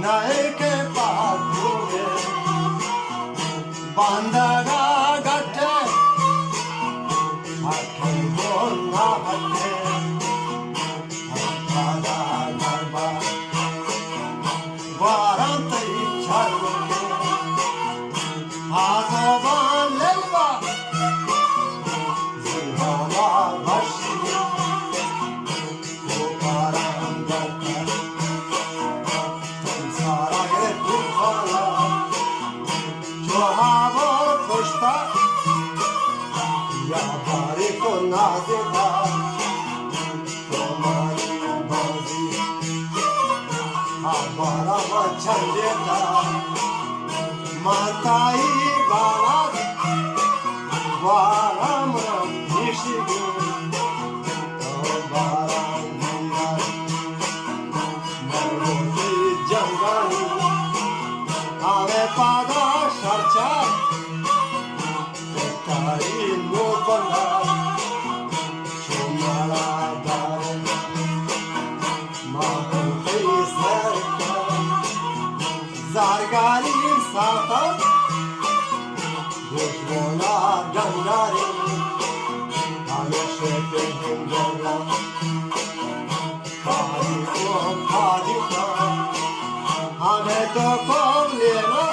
नए के पागुए बंदगा गटे आखे बोलना हटे आधा गरबा वारंत इच्छा आजोबान लेवा जिहावा भशी Nazita, Tomari Bazi, Abarama Chandeta, Matai Balat, Varam Nishigu, Varam Maruti Jangani, Ave Pada Sharcha, Ekari Mubala. Zargari sata, Gushmona Gangari, Ameshete Hindala, Padita, Ameto Kovlena,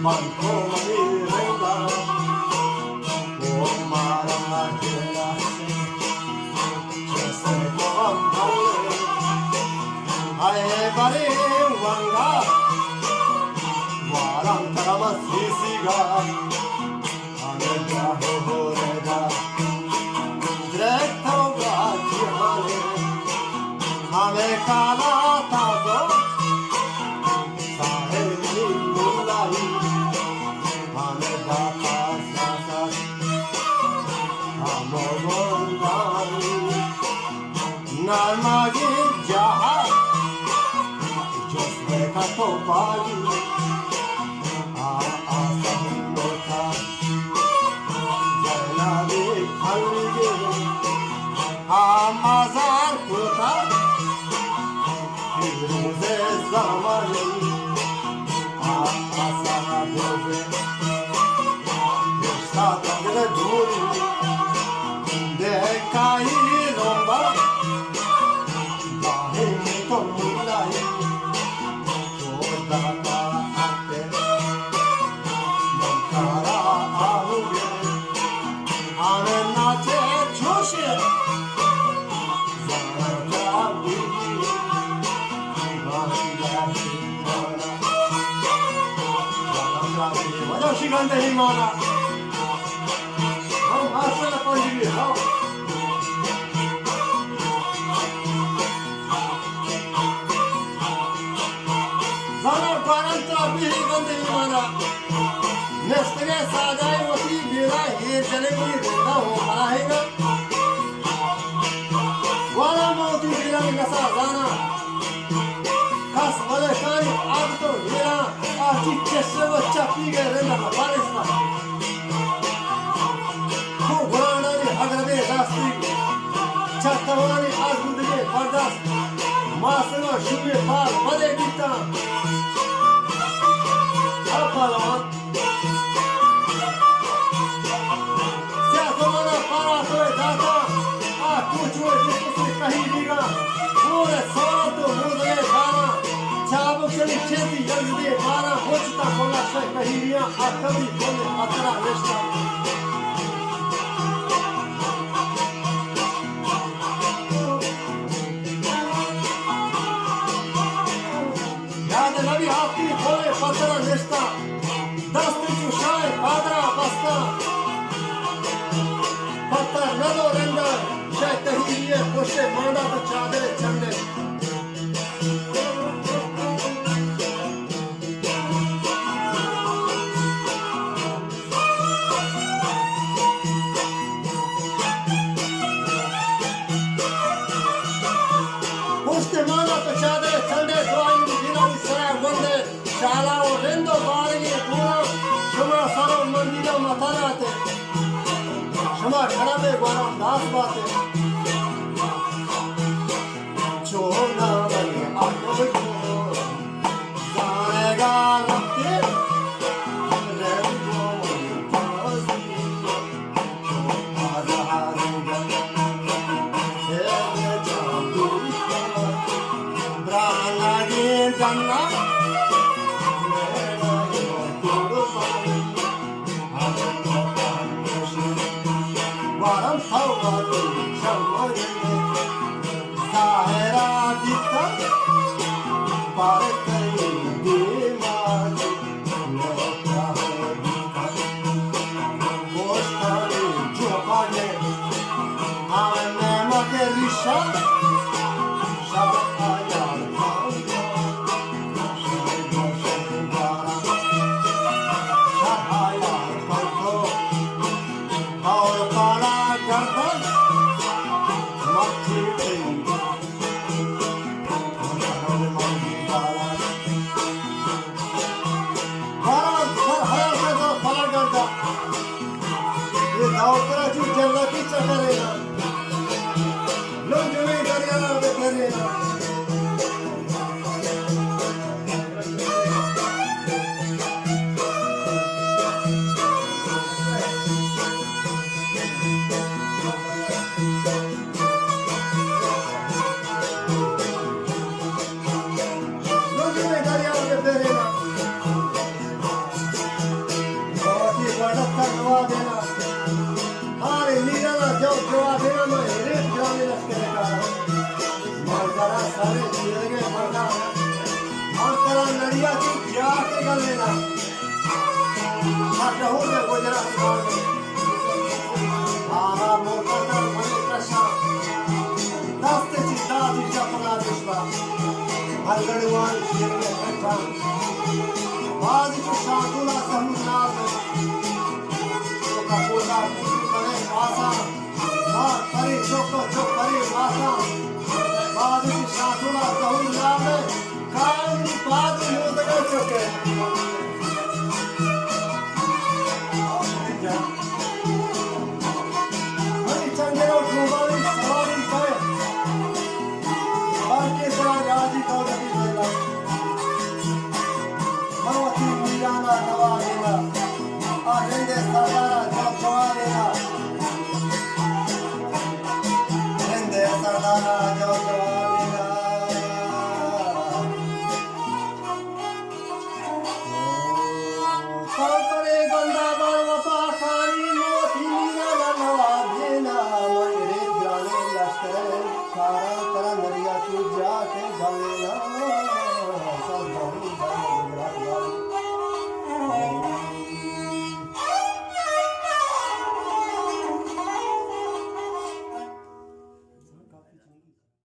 Banko Mirenda, Omara Hila, Chesekom Hale, Aebari Wanga, Waram Tarama Sisiga, Ameda Horeda, Direkta Gajihane, Amekala Tazo, Saheli Mulai, Ameda Pasasa, Amogondani, Narmagi Jaha. Kato bagi, asam jalabi khalge, amazar kuta, firuze zamani, asam boze, yeshta tagre duri, dekai romba, dahi to mulai. 시간 되니 마나 아싸라 번지기 자나 바란타 비히간 되니 마나 नेस्टगे साजाई वती बेरा ये चले कोई रेंदा हो माहेगा वाला मोती बेरा में नसा जाना खास वाले कानी आग तो बेरा आती चेसे वो चापी गए रेंदा बारिशा को घराना ने अगर बे रास्ती छतवानी आज मुझे बर्दाश्त मासनो शुभे पाल मदे बीता अपलान कहीं बीगा पूरे साल तो मुझे खाना चाबुक चली खेती जल्दी मारा होचता बोला से कहिरियां आखरी बोले अतरा रिश्ता याद नबी आपकी बोले पतरा रिश्ता दस्ती चुशाए पादरा बस्ता पत्थर नदो रेंडर कहिए कोशे मांडा तो चादरे चंडे कोशे मांडा तो चादरे चंडे दुआई बिना सरा वंदे शाला और रेंदो बारगे पूरा शुमा सरो मंदिरा मताराते शुमा खराबे बारा दास बाते छोना बने आग janna varam thavadu chamare sahera dita parekai dimani postare jopane ane magerisha shabaya जन्नती चकरेगा लोग जो नहीं करेगा वो करेगा लोग जो नहीं करेगा वो करेगा बहुत ही बड़ा धन्यवाद देना अरे नीला जो जवाब देना मैं रेत जाने लगते का मरकरा सारे जीर के मरदा मरकरा नरिया की जाके गलेना हट हो गए गुजरात में आरा मोटा मने कशा दस्त चिता दिशा पना दिशा हरगड़वान शेर में बैठा आज की शांतुला समुनाथ तो का बोला Masa, pari choko chok pari masa, baadi shathula kahun naame.